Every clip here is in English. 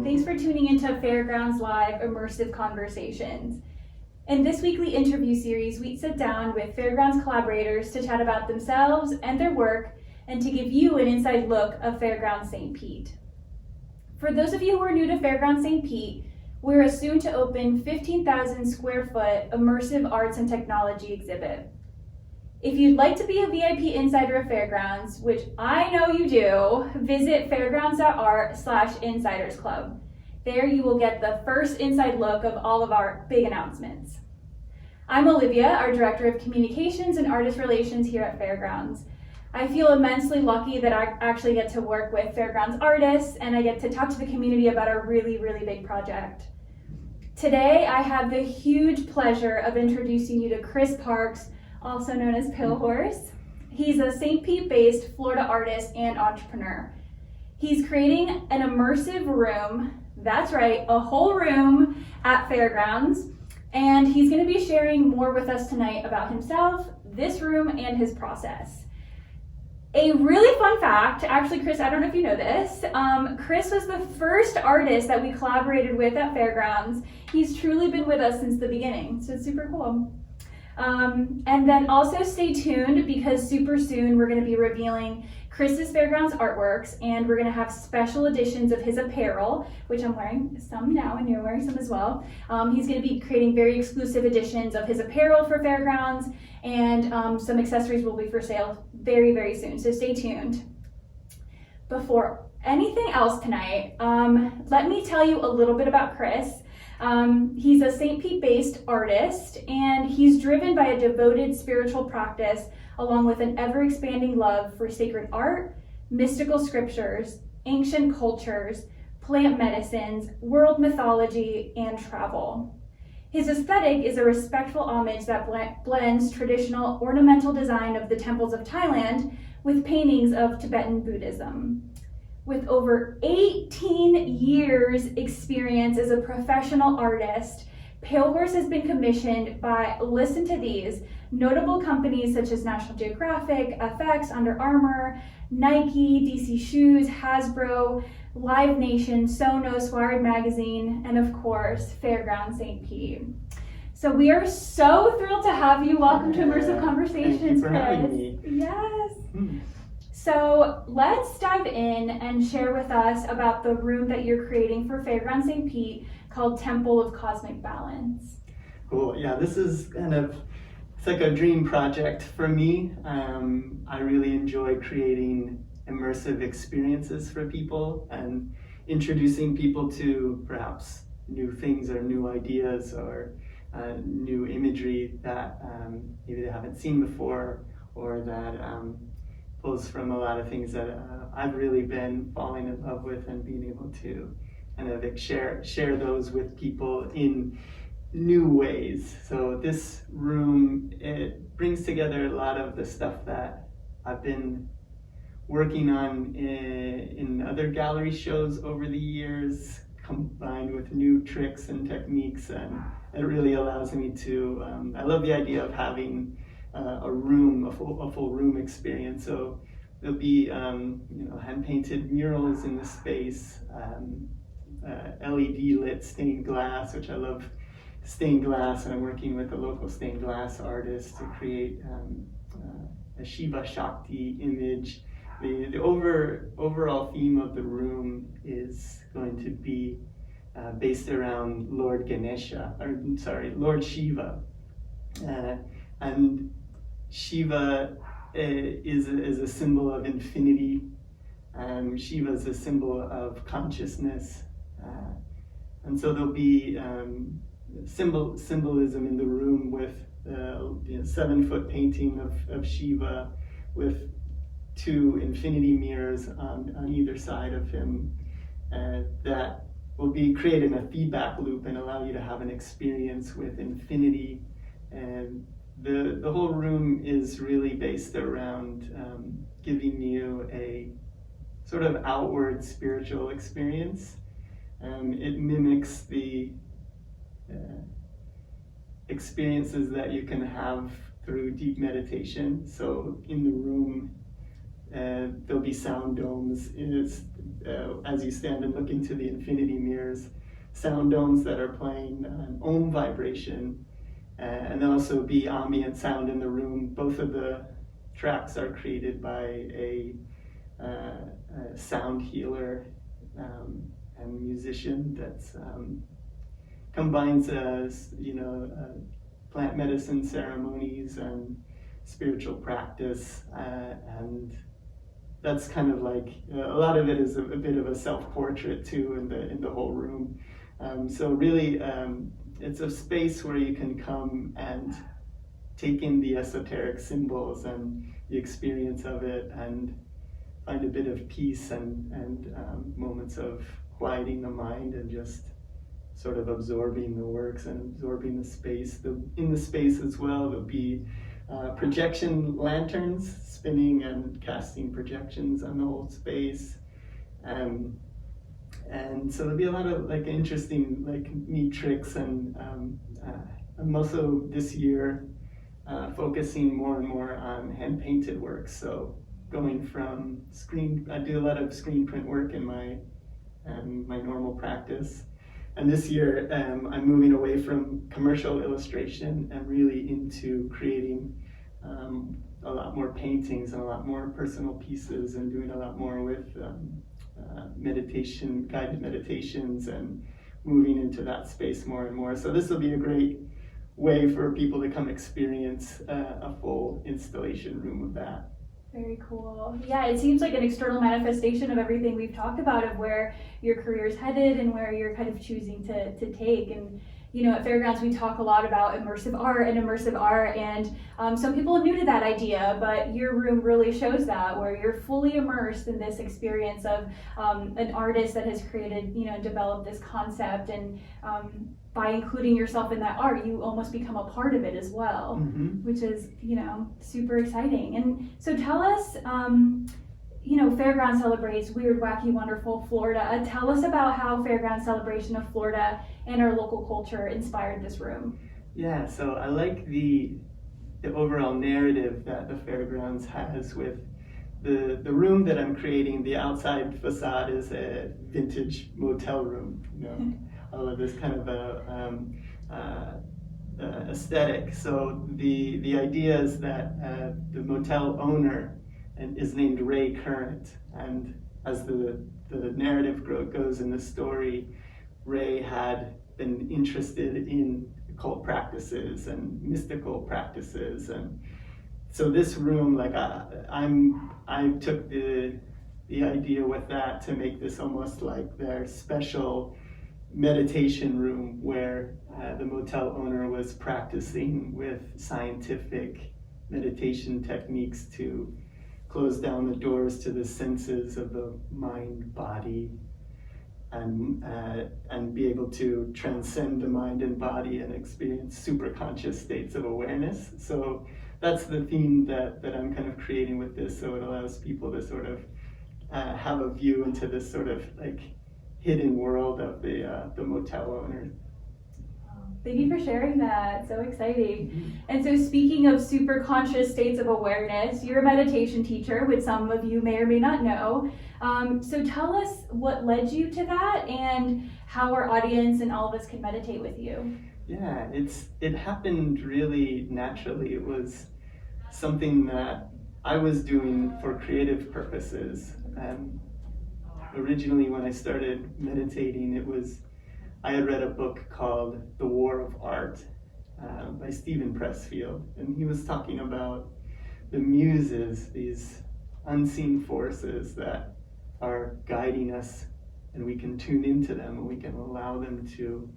thanks for tuning into Fairgrounds Live Immersive Conversations. In this weekly interview series, we sit down with Fairgrounds collaborators to chat about themselves and their work and to give you an inside look of Fairgrounds St. Pete. For those of you who are new to Fairgrounds St. Pete, we're a soon to open 15,000 square foot immersive arts and technology exhibit. If you'd like to be a VIP insider of Fairgrounds, which I know you do, visit fairgrounds.art/insiders club. There you will get the first inside look of all of our big announcements. I'm Olivia, our Director of Communications and Artist Relations here at Fairgrounds. I feel immensely lucky that I actually get to work with Fairgrounds artists and I get to talk to the community about our really big project. Today, I have the huge pleasure of introducing you to Chris Parks, also known as Palehorse. He's a St. Pete-based Florida artist and entrepreneur. He's creating an immersive room, that's right, a whole room at Fairgrounds, and he's going to be sharing more with us tonight about himself, this room, and his process. A really fun fact, actually, Chris, I don't know if you know this, Chris was the first artist that we collaborated with at Fairgrounds. He's truly been with us since the beginning, so it's super cool. And then also stay tuned because super soon we're going to be revealing Chris's Fairgrounds artworks, and we're going to have special editions of his apparel, which I'm wearing some now and you're wearing some as well. He's going to be creating very exclusive editions of his apparel for Fairgrounds, and some accessories will be for sale very soon, so stay tuned. Before anything else tonight, let me tell you a little bit about Chris. He's a St. Pete-based artist, and he's driven by a devoted spiritual practice along with an ever-expanding love for sacred art, mystical scriptures, ancient cultures, plant medicines, world mythology, and travel. His aesthetic is a respectful homage that blends traditional ornamental design of the temples of Thailand with paintings of Tibetan Buddhism. With over 18 years experience as a professional artist, Palehorse has been commissioned by, listen to these, notable companies such as National Geographic, FX, Under Armour, Nike, DC Shoes, Hasbro, Live Nation, Sonos, Wired Magazine, and of course, Fairgrounds St. Pete. So we are so thrilled to have you. Welcome to Immersive Conversations, Thank you for having me. Yes. So let's dive in and share with us about the room that you're creating for Fairgrounds St. Pete called Temple of Cosmic Balance. Cool, yeah, this is it's like a dream project for me. I really enjoy creating immersive experiences for people and introducing people to perhaps new things or new ideas or new imagery that maybe they haven't seen before, or that pulls from a lot of things that I've really been falling in love with, and being able to kind of share those with people in new ways. So this room, it brings together a lot of the stuff that I've been working on in other gallery shows over the years, combined with new tricks and techniques, and it really allows me to, I love the idea of having a room, a full room experience. So there'll be hand-painted murals in the space, LED lit stained glass, which I love stained glass, and I'm working with a local stained glass artist to create a Shiva Shakti image. The overall theme of the room is going to be based around Lord Shiva, and Shiva is a symbol of infinity. Shiva is a symbol of consciousness, and so there'll be symbolism in the room with a 7-foot painting of Shiva with 2 infinity mirrors on either side of him that will be creating a feedback loop and allow you to have an experience with infinity. And the whole room is really based around giving you a sort of outward spiritual experience. It mimics the experiences that you can have through deep meditation. So in the room, there'll be sound domes. as you stand and look into the infinity mirrors, sound domes that are playing an ohm vibration, and then also be ambient sound in the room. Both of the tracks are created by a sound healer and musician that's combines plant medicine ceremonies and spiritual practice, and that's kind of like a lot of it is a bit of a self-portrait too in the whole room. So really, it's a space where you can come and take in the esoteric symbols and the experience of it, and find a bit of peace and moments of quieting the mind and just sort of absorbing the works and absorbing the space. In the space as well, there'll be projection lanterns spinning and casting projections on the whole space. And so there'll be a lot of like interesting, like neat tricks, and I'm also this year focusing more and more on hand painted work. So going from I do a lot of screen print work in my normal practice. And this year, I'm moving away from commercial illustration and really into creating a lot more paintings and a lot more personal pieces, and doing a lot more with guided meditations, and moving into that space more and more. So this will be a great way for people to come experience a full installation room of that. Very cool. Yeah, it seems like an external manifestation of everything we've talked about, of where your career's headed and where you're kind of choosing to take. And at Fairgrounds, we talk a lot about immersive art, and some people are new to that idea, but your room really shows that, where you're fully immersed in this experience of an artist that has created, developed this concept, and by including yourself in that art, you almost become a part of it as well, which is, super exciting. And so tell us, Fairgrounds celebrates Weird, Wacky, Wonderful Florida. Tell us about how Fairgrounds celebration of Florida and our local culture inspired this room. Yeah, so I like the overall narrative that the Fairgrounds has with the room that I'm creating. The outside facade is a vintage motel room, all of this kind of aesthetic. So the idea is that the motel owner is named Ray Current, and as the narrative goes in the story, Ray had been interested in occult practices and mystical practices, and so this room, like I took the idea with that to make this almost like their special meditation room, where the motel owner was practicing with scientific meditation techniques to close down the doors to the senses of the mind, body, and be able to transcend the mind and body and experience super conscious states of awareness. So that's the theme that I'm kind of creating with this. So it allows people to sort of have a view into this sort of like hidden world of the motel owner. Thank you for sharing that. So exciting. And so speaking of super conscious states of awareness, you're a meditation teacher, which some of you may or may not know. So tell us what led you to that, and how our audience and all of us can meditate with you. Yeah, it happened really naturally. It was something that I was doing for creative purposes. Originally, when I started meditating, I had read a book called The War of Art by Stephen Pressfield, and he was talking about the muses, these unseen forces that are guiding us, and we can tune into them, and we can allow them to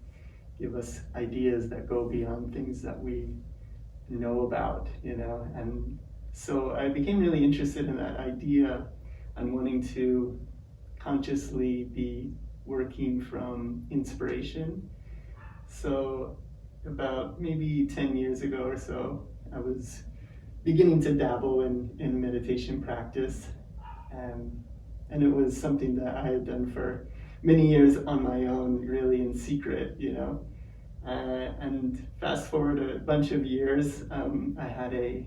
give us ideas that go beyond things that we know about, and so I became really interested in that idea and wanting to consciously be working from inspiration. So about maybe 10 years ago or so, I was beginning to dabble in meditation practice, and it was something that I had done for many years on my own, really in secret, and fast forward a bunch of years, I had an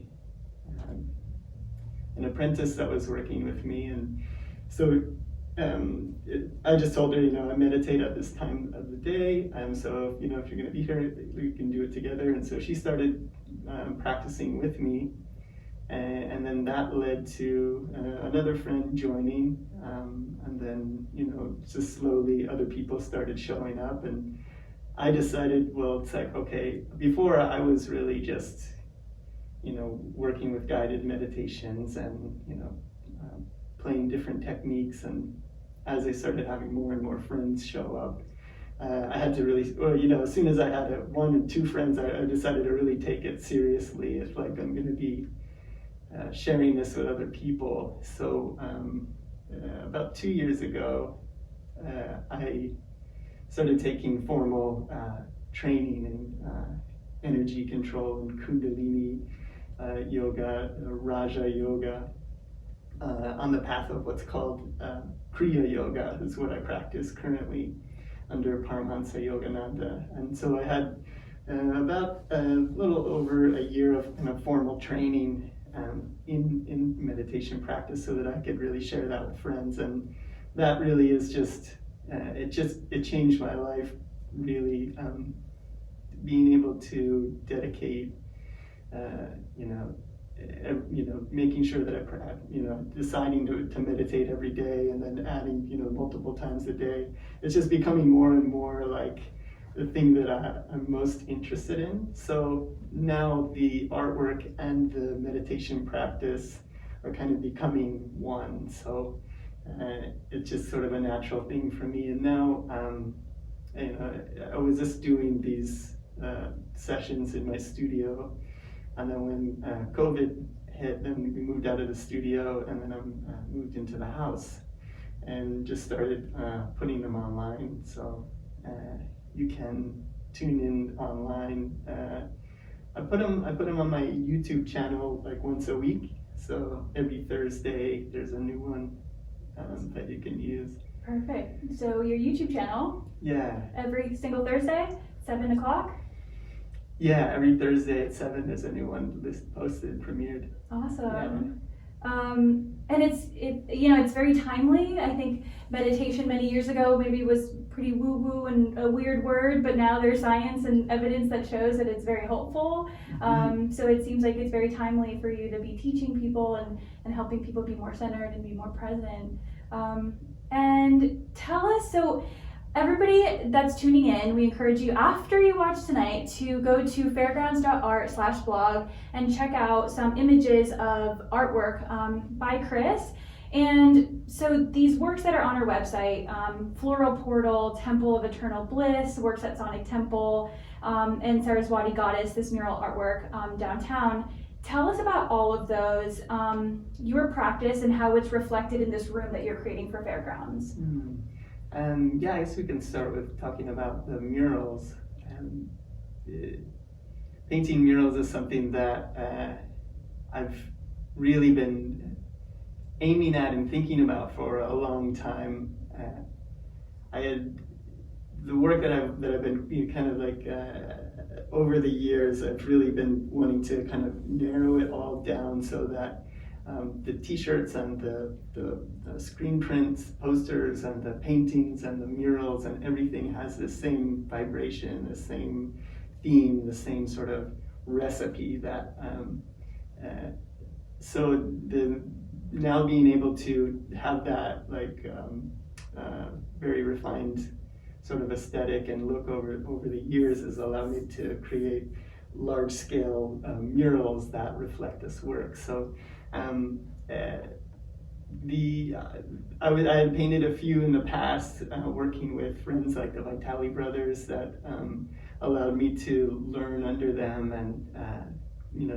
apprentice that was working with me, and so I just told her, I meditate at this time of the day, and so if you're going to be here, we can do it together. And so she started practicing with me, and then that led to another friend joining, and then just slowly other people started showing up, and I decided, well, it's like, okay, before I was really just working with guided meditations and playing different techniques, and as I started having more and more friends show up, I had to really, as soon as I had one or two friends, I decided to really take it seriously. If like I'm going to be sharing this with other people. So about 2 years ago, I started taking formal training in energy control and Kundalini yoga, Raja yoga, on the path of what's called Kriya Yoga, is what I practice currently under Paramahansa Yogananda. And so I had about a little over a year of kind of formal training in meditation practice, so that I could really share that with friends. And that really is it changed my life, really, being able to dedicate making sure that I, deciding to meditate every day, and then adding, multiple times a day. It's just becoming more and more like the thing that I'm most interested in. So now the artwork and the meditation practice are kind of becoming one. So it's just sort of a natural thing for me. And now, I was just doing these sessions in my studio. And then when COVID hit, then we moved out of the studio, and then I moved into the house and just started putting them online. So you can tune in online. I put them on my YouTube channel like once a week. So every Thursday there's a new one that you can use. Perfect. So your YouTube channel? Yeah. Every single Thursday, 7 o'clock? Yeah, every Thursday at 7 there's a new one posted, premiered. Awesome. Yeah. And it's very timely. I think meditation many years ago maybe was pretty woo-woo and a weird word, but now there's science and evidence that shows that it's very helpful. So it seems like it's very timely for you to be teaching people and helping people be more centered and be more present. And tell us, so everybody that's tuning in, we encourage you, after you watch tonight, to go to fairgrounds.art/blog and check out some images of artwork by Chris. And so these works that are on our website, Floral Portal, Temple of Eternal Bliss, works at Sonic Temple, and Saraswati Goddess, this mural artwork downtown. Tell us about all of those, your practice, and how it's reflected in this room that you're creating for Fairgrounds. Yeah, I guess we can start with talking about the murals. Painting murals is something that I've really been aiming at and thinking about for a long time. The work that I've been kind of like over the years, I've really been wanting to kind of narrow it all down so that the t-shirts and the screen prints, posters and the paintings and the murals and everything has the same vibration, the same theme, the same sort of recipe that so now being able to have that like very refined sort of aesthetic and look over the years has allowed me to create large-scale murals that reflect this work. So I had painted a few in the past, working with friends like the Vitali brothers that allowed me to learn under them and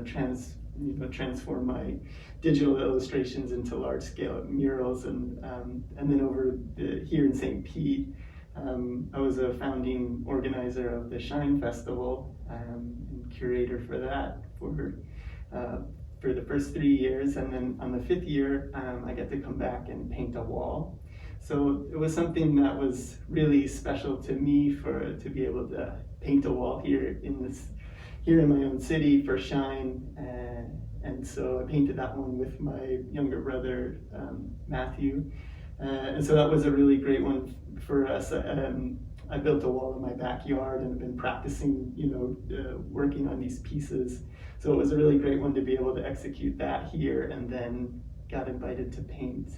transform my digital illustrations into large-scale murals. And then over here in St. Pete, I was a founding organizer of the Shine Festival and curator for that for the first 3 years, and then on the 5th year I get to come back and paint a wall. So it was something that was really special to me to be able to paint a wall here in my own city for Shine, and so I painted that one with my younger brother Matthew, And so that was a really great one for us. I built a wall in my backyard and have been practicing, working on these pieces. So it was a really great one to be able to execute that here, and then got invited to paint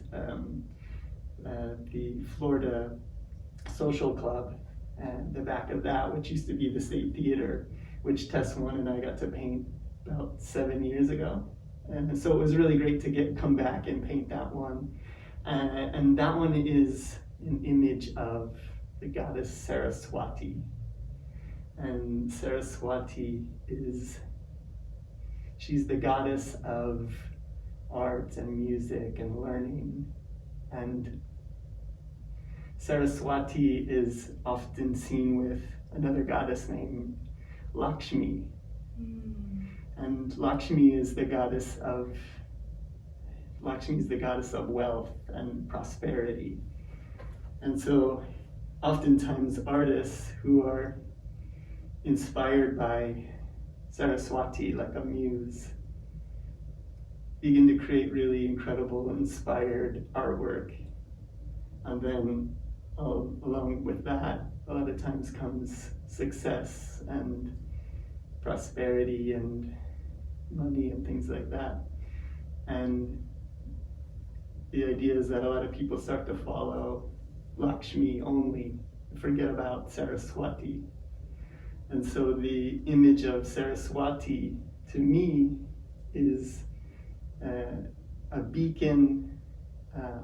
the Florida Social Club and the back of that, which used to be the State Theater, which Tess One and I got to paint about 7 years ago. And so it was really great to come back and paint that one. And that one is an image of the goddess Saraswati. And Saraswati she's the goddess of art and music and learning. And Saraswati is often seen with another goddess named Lakshmi. And Lakshmi is the goddess of wealth and prosperity. And so oftentimes artists who are inspired by Saraswati, like a muse, begin to create really incredible, inspired artwork. And then along with that, a lot of times comes success and prosperity and money and things like that. And the idea is that a lot of people start to follow Lakshmi only, forget about Saraswati. And so the image of Saraswati, to me, is a beacon,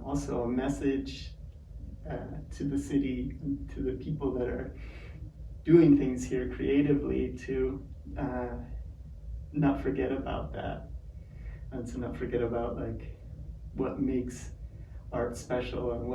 also a message to the city, and to the people that are doing things here creatively, to not forget about that, and to not forget about like what makes art special, and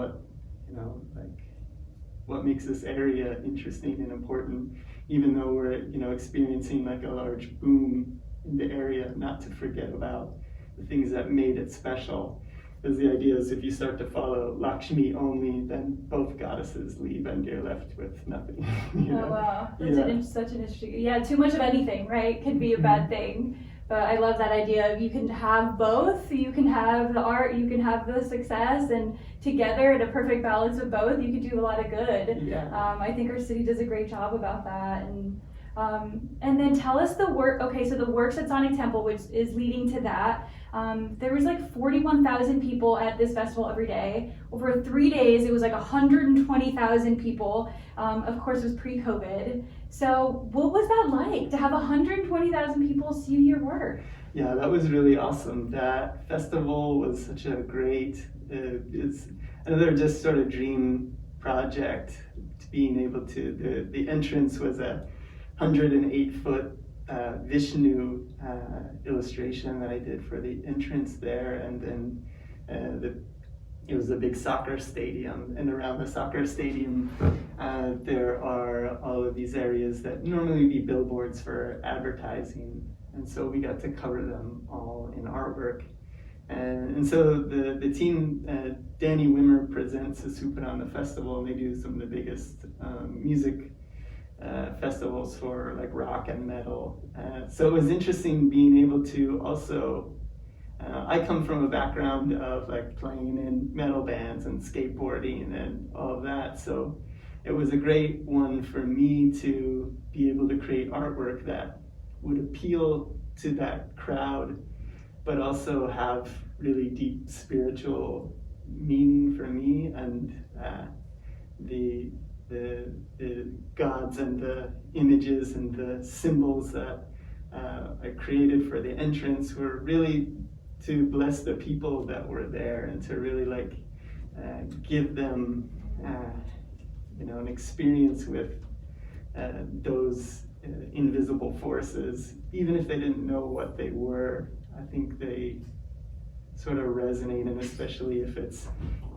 what makes this area interesting and important, even though we're experiencing like a large boom in the area, not to forget about the things that made it special. Because the idea is if you start to follow Lakshmi only, then both goddesses leave and you're left with nothing. Oh wow, that's such an interesting, too much of anything, right, can be a bad thing. But I love that idea of you can have both. You can have the art, you can have the success, and together in a perfect balance of both, you can do a lot of good. Yeah. I think our city does a great job about that. And then tell us the work. Okay, so the Works at Sonic Temple, which is leading to that. There was like 41,000 people at this festival every day. Over 3 days, it was like 120,000 people. Of course, it was pre-COVID. So what was that like to have 120,000 people see your work? Yeah, that was really awesome. That festival was such a great, it's another just sort of dream project, to being able to, the entrance was a 108-foot Vishnu illustration that I did for the entrance there, and then it was a big soccer stadium, and around the soccer stadium there are all of these areas that normally would be billboards for advertising, and so we got to cover them all in artwork. And so the team, Danny Wimmer presents the who put on the festival, and they do some of the biggest music festivals for like rock and metal. So it was interesting being able to also, I come from a background of like playing in metal bands and skateboarding and all of that. So it was a great one for me to be able to create artwork that would appeal to that crowd, but also have really deep spiritual meaning for me, and the gods and the images and the symbols that I created for the entrance were really to bless the people that were there, and to really give them an experience with those invisible forces, even if they didn't know what they were. I think they sort of resonate, and especially if it's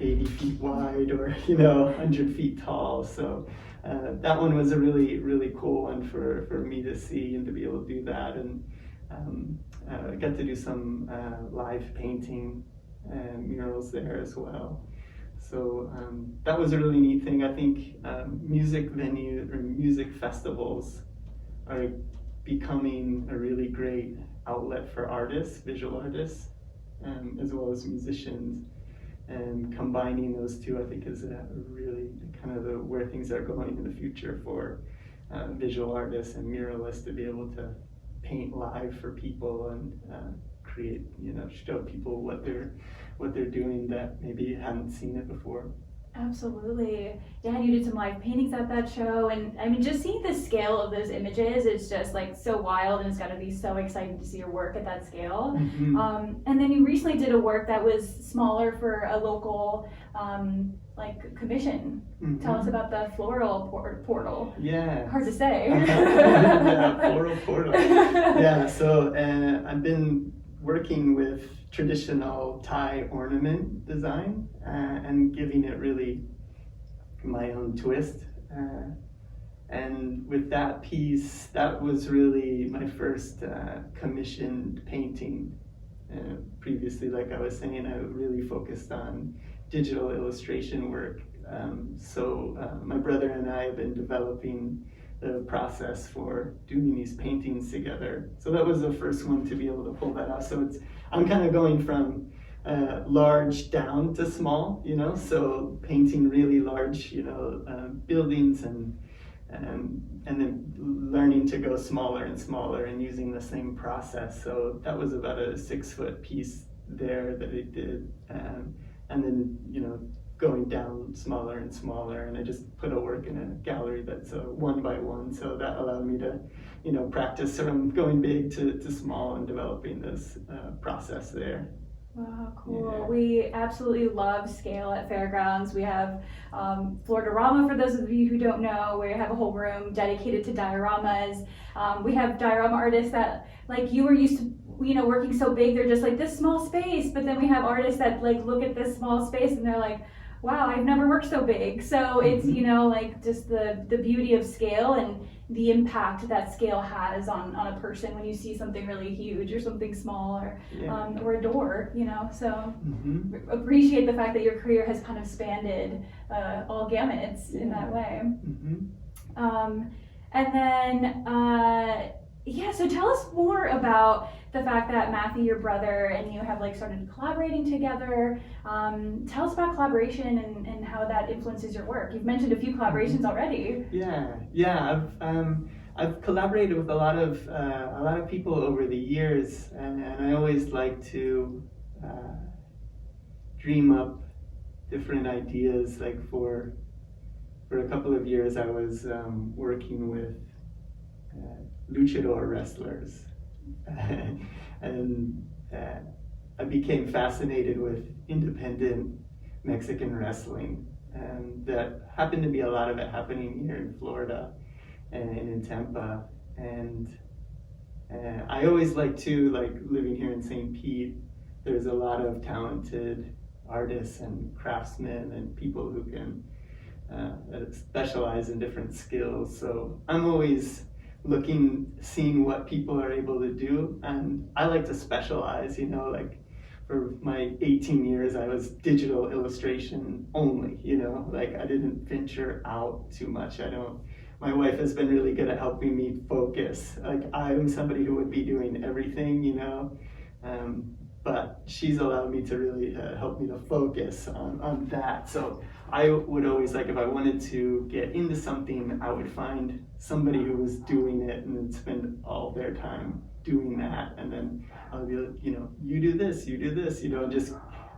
80 feet wide or 100 feet tall. So that one was a really, really cool one for me to see and to be able to do that. And I got to do some live painting and murals there as well. So that was a really neat thing. I think music venue or music festivals are becoming a really great outlet for artists, visual artists, as well as musicians. and combining those two, I think, is really kind of where things are going in the future for visual artists and muralists to be able to paint live for people and create, show people what they're doing that maybe hadn't seen it before. Absolutely. Yeah, and you did some live paintings at that show, and I mean, just seeing the scale of those images is just like so wild, and it's got to be so exciting to see your work at that scale. Mm-hmm. And then you recently did a work that was smaller for a local commission. Mm-hmm. Tell us about the Floral Portal. Yeah. Hard to say. Yeah, Floral Portal. Yeah, so I've been working with traditional Thai ornament design and giving it really my own twist. And with that piece, that was really my first commissioned painting. Previously, like I was saying, I really focused on digital illustration work. So my brother and I have been developing the process for doing these paintings together. So that was the first one to be able to pull that off. So I'm kind of going from large down to small, so painting really large, buildings and then learning to go smaller and smaller and using the same process. So that was about a 6-foot piece there that I did. And then, going down smaller and smaller, and I just put a work in a gallery that's 1 by 1, so that allowed me to practice from going big to small and developing this process there. Wow, cool. Yeah. We absolutely love scale at Fairgrounds. We have Floridarama, for those of you who don't know, where you have a whole room dedicated to dioramas. We have diorama artists that, like you were used to, working so big, they're just like this small space, but then we have artists that look at this small space and they're like, wow, I've never worked so big. So it's, just the beauty of scale and the impact that scale has on a person when you see something really huge or something small or a door, so appreciate the fact that your career has kind of spanned all gamuts in that way. And then, so tell us more about the fact that Matthew, your brother, and you have started collaborating together. Tell us about collaboration and how that influences your work. You've mentioned a few collaborations already. Yeah. I've collaborated with a lot of people over the years, and I always like to dream up different ideas. Like for a couple of years, I was working with luchador wrestlers. And I became fascinated with independent Mexican wrestling, and that happened to be a lot of it happening here in Florida and in Tampa. And I always living here in St. Pete, there's a lot of talented artists and craftsmen and people who can specialize in different skills. So I'm always seeing what people are able to do, and I like to specialize, for my 18 years I was digital illustration only, I didn't venture out too much. My wife has been really good at helping me focus. I'm somebody who would be doing everything, but she's allowed me to really help me to focus on that. So I would always, if I wanted to get into something, I would find somebody who was doing it and then spend all their time doing that. And then I would be like, you do this,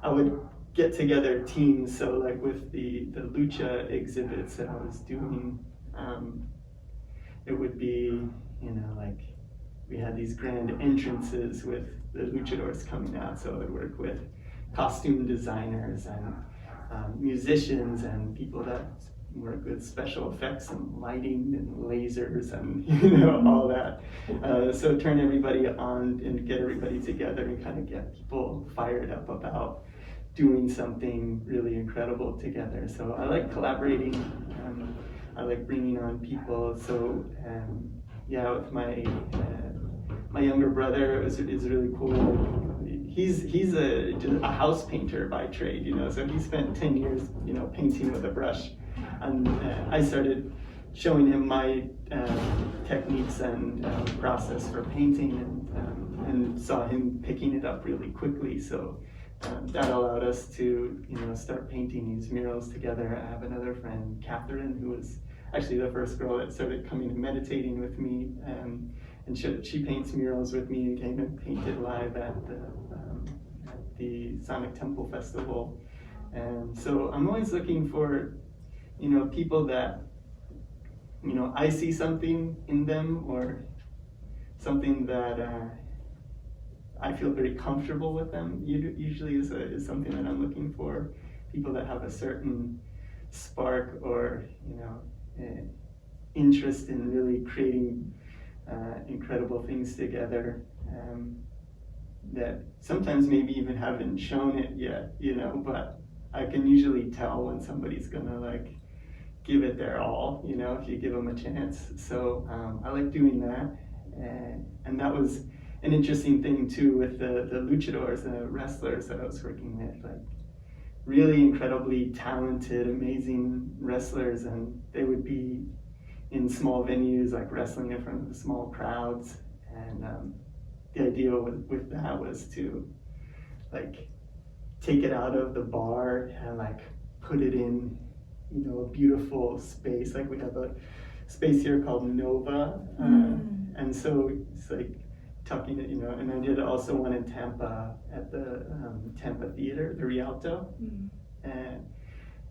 I would get together teams. So with the lucha exhibits that I was doing, it would be, we had these grand entrances with the luchadors coming out. So I would work with costume designers and musicians and people that work with special effects and lighting and lasers and all that. So turn everybody on and get everybody together and kind of get people fired up about doing something really incredible together. So I like collaborating. I like bringing on people. So with my younger brother, is really cool. He's a house painter by trade, so he spent 10 years, painting with a brush. And I started showing him my techniques and process for painting, and saw him picking it up really quickly. So that allowed us to, start painting these murals together. I have another friend, Catherine, who was actually the first girl that started coming and meditating with me, and she paints murals with me and came and painted live at the Sonic Temple Festival. And so I'm always looking for, people that, I see something in them, or something that I feel very comfortable with them. Usually is something that I'm looking for. People that have a certain spark or interest in really creating incredible things together, that sometimes maybe even haven't shown it yet, but I can usually tell when somebody's gonna give it their all, if you give them a chance. So I like doing that, and that was an interesting thing too with the luchadors, the wrestlers that I was working with, really incredibly talented, amazing wrestlers, and they would be in small venues, wrestling in front of the small crowds. And the idea with that was to take it out of the bar and put it in, a beautiful space. We have a space here called Nova, and so it's tucking it, and I did also one in Tampa at the Tampa Theater, the Rialto,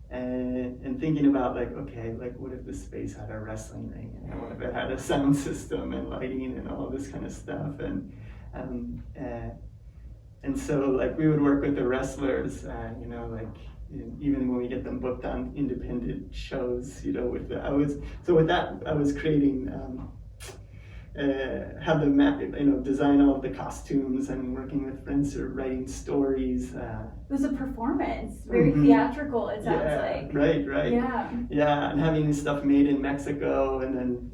and thinking about what if this space had a wrestling ring, and what if it had a sound system and lighting and all this kind of stuff, and so we would work with the wrestlers, even when we get them booked on independent shows, with that I was creating. Have them design all of the costumes, and working with friends who are writing stories. It was a performance, very theatrical, it sounds like. Right. Yeah, and having stuff made in Mexico, and then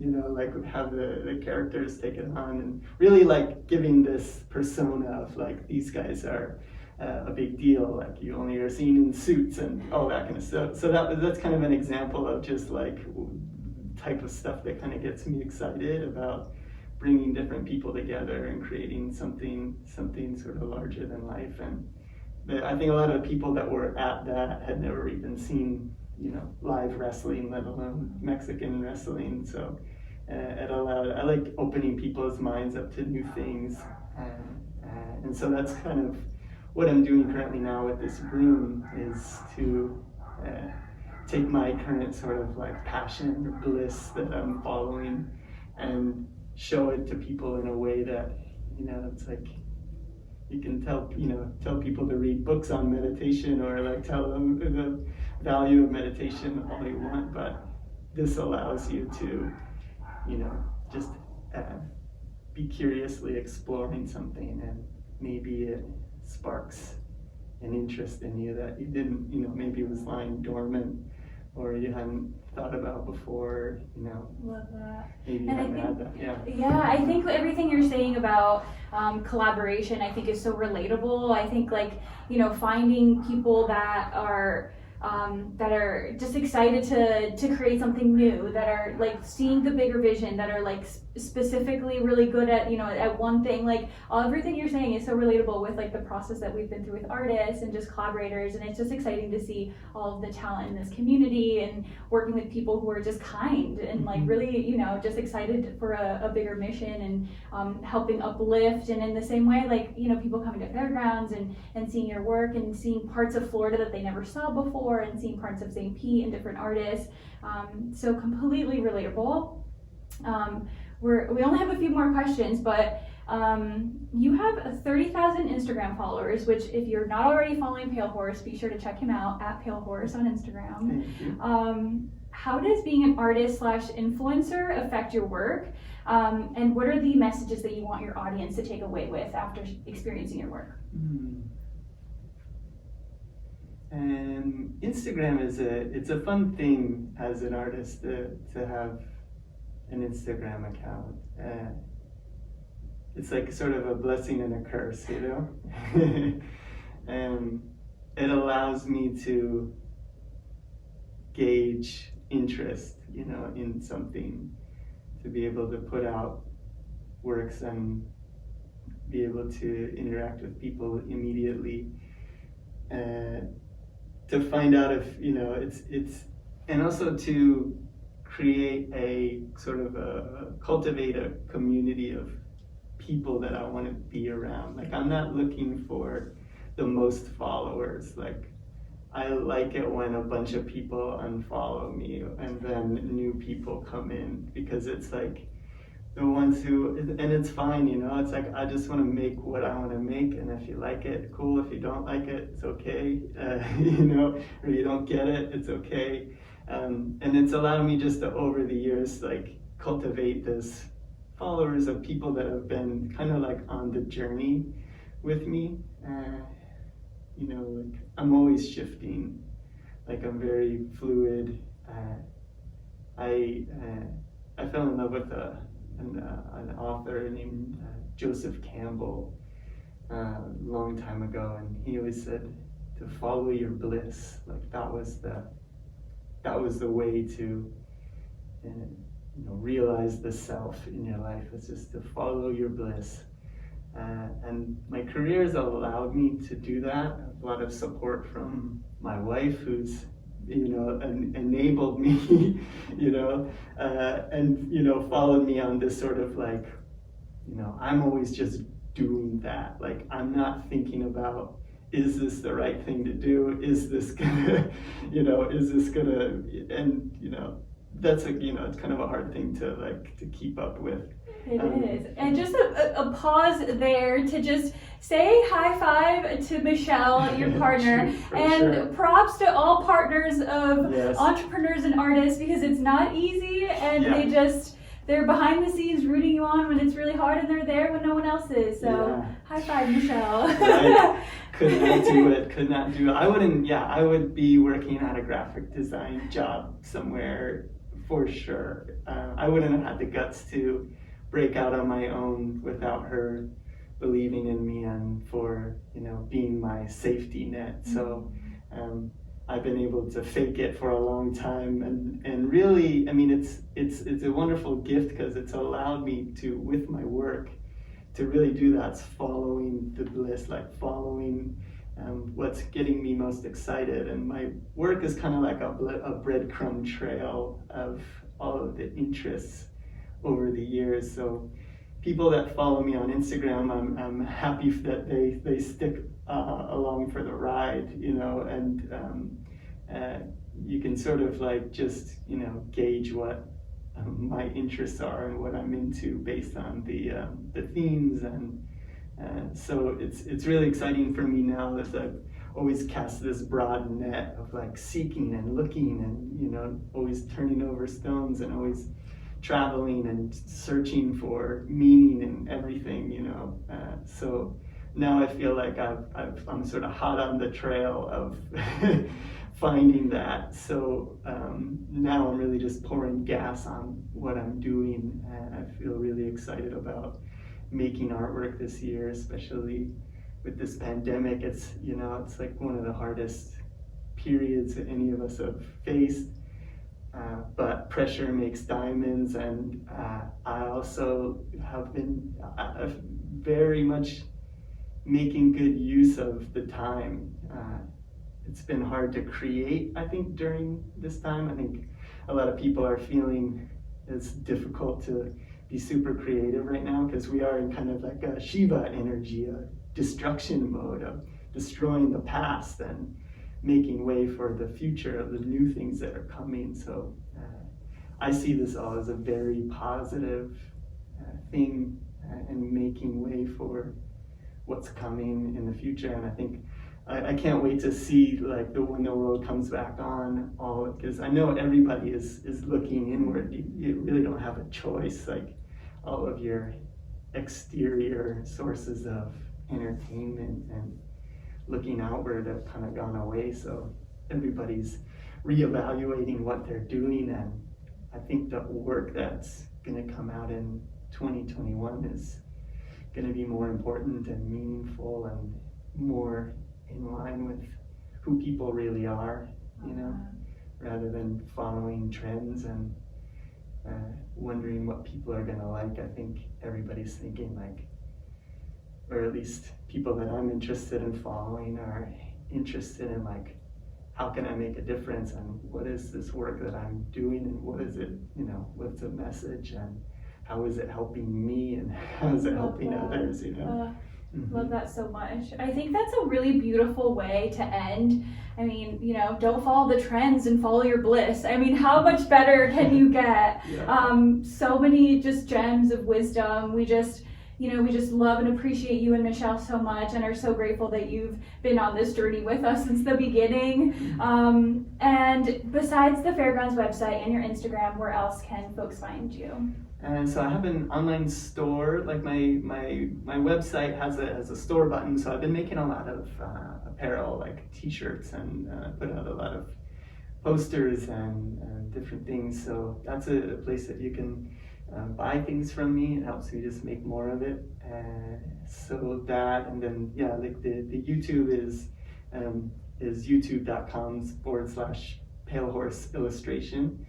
have the characters take it on, and really giving this persona of these guys are a big deal, you only are seen in suits and all that kind of stuff. So that's kind of an example of just type of stuff that kind of gets me excited about bringing different people together and creating something sort of larger than life. And I think a lot of people that were at that had never even seen, live wrestling, let alone Mexican wrestling. So it allowed, I like opening people's minds up to new things. And so that's kind of what I'm doing currently now with this room, is to take my current sort of passion or bliss that I'm following and show it to people in a way that, it's you can tell people to read books on meditation, or tell them the value of meditation all you want, but this allows you to, just be curiously exploring something, and maybe it sparks an interest in you that you didn't, maybe it was lying dormant, or you hadn't thought about before, Love that. Maybe you haven't had that, Yeah, I think everything you're saying about collaboration, I think is so relatable. I think finding people that are just excited to create something new, that are seeing the bigger vision, that are specifically really good at at one thing. Everything you're saying is so relatable with the process that we've been through with artists and just collaborators, and it's just exciting to see all of the talent in this community, and working with people who are just kind and really just excited for a bigger mission, and helping uplift. And in the same way, people coming to Fairgrounds and seeing your work, and seeing parts of Florida that they never saw before, and seeing parts of St. Pete and different artists, so completely relatable. We only have a few more questions, but you have 30,000 Instagram followers, which if you're not already following Palehorse, be sure to check him out at Palehorse on Instagram. Thank you. How does being an artist/influencer affect your work? And what are the messages that you want your audience to take away with after experiencing your work? Instagram it's a fun thing as an artist to have an Instagram account. It's sort of a blessing and a curse, and it allows me to gauge interest, in something, to be able to put out works and be able to interact with people immediately. to find out if, it's, and also to create a sort of cultivate a community of people that I want to be around. Like, I'm not looking for the most followers. Like, I like it when a bunch of people unfollow me and then new people come in, because it's like the ones who, and it's fine, it's like, I just want to make what I want to make, and if you like it, cool. If you don't like it, it's okay, or you don't get it, it's okay. And it's allowed me just to, over the years, like, cultivate this followers of people that have been kind of like on the journey with me. Like, I'm always shifting, like, I'm very fluid. I fell in love with an author named Joseph Campbell a long time ago, and he always said to follow your bliss. Like, that was the way to realize the self in your life. It's just to follow your bliss. And my career has allowed me to do that. A lot of support from my wife, who's enabled me, and followed me on this sort of like, I'm always just doing that. Like, I'm not thinking about, is this the right thing to do? Is this gonna, and that's it's kind of a hard thing to keep up with. It is. And just a pause there to just say high five to Michelle, your partner, and props to all partners of entrepreneurs and artists, because it's not easy, and they're behind the scenes rooting you on when it's really hard, and they're there when no one else is. So high five, Michelle. Right. Could not do it. I would be working at a graphic design job somewhere for sure. I wouldn't have had the guts to break out on my own without her believing in me and for being my safety net. So I've been able to fake it for a long time, and really, I mean, it's a wonderful gift, because it's allowed me to, with my work, to really do that, following the bliss, like following what's getting me most excited. And my work is kind of like a breadcrumb trail of all of the interests over the years. So people that follow me on Instagram, I'm happy that they stick along for the ride, and you can sort of like just gauge what my interests are and what I'm into based on the themes, and so it's really exciting for me now that I've always cast this broad net of like seeking and looking, and always turning over stones, and always traveling and searching for meaning in everything, so now I feel like I'm sort of hot on the trail of finding that. So now I'm really just pouring gas on what I'm doing, and I feel really excited about making artwork this year, especially with this pandemic. It's it's like one of the hardest periods that any of us have faced. But pressure makes diamonds, and I also have been very much making good use of the time. It's been hard to create, I think, during this time. I think a lot of people are feeling it's difficult to be super creative right now, because we are in kind of like a Shiva energy, a destruction mode of destroying the past and making way for the future of the new things that are coming. So I see this all as a very positive thing, and making way for what's coming in the future. And I think I can't wait to see like when the world comes back on, all, because I know everybody is looking inward. You really don't have a choice. Like, all of your exterior sources of entertainment and looking outward have kind of gone away. So everybody's reevaluating what they're doing, and I think the work that's going to come out in 2021 is going to be more important and meaningful and more in line with who people really are, rather than following trends and wondering what people are going to like. I think everybody's thinking like, or at least people that I'm interested in following are interested in like, how can I make a difference, and what is this work that I'm doing, and what is it, what's the message, and how is it helping me, and how is it helping others, Love that so much. I think that's a really beautiful way to end. I mean, don't follow the trends and follow your bliss. I mean, how much better can you get? Yeah. So many just gems of wisdom. We just love and appreciate you and Michelle so much, and are so grateful that you've been on this journey with us since the beginning. And besides the Fairgrounds website and your Instagram, where else can folks find you? And so I have an online store. Like my website has a store button. So I've been making a lot of apparel, like T-shirts, and put out a lot of posters and different things. So that's a place that you can buy things from me. It helps me just make more of it. So that, and then like the YouTube is youtube.com/Palehorse illustration.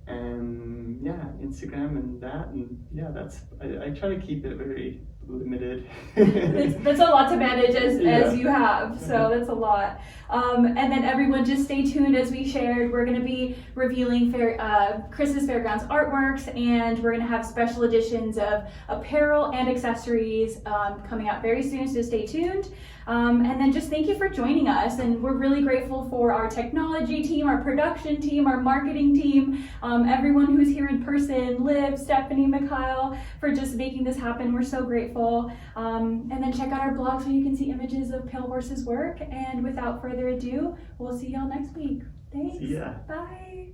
And Instagram and that, and that's, I try to keep it very limited. That's a lot to manage as you have, so that's a lot. And then everyone just stay tuned. As we shared, we're going to be revealing Chris's Fairgrounds artworks, and we're going to have special editions of apparel and accessories coming out very soon, so stay tuned. And then just thank you for joining us, and we're really grateful for our technology team, our production team, our marketing team, everyone who's here in person, Liv, Stephanie, Mikhail, for just making this happen. We're so grateful. And then check out our blog so you can see images of Palehorse's work. And without further ado, we'll see y'all next week. Thanks. See ya. Bye.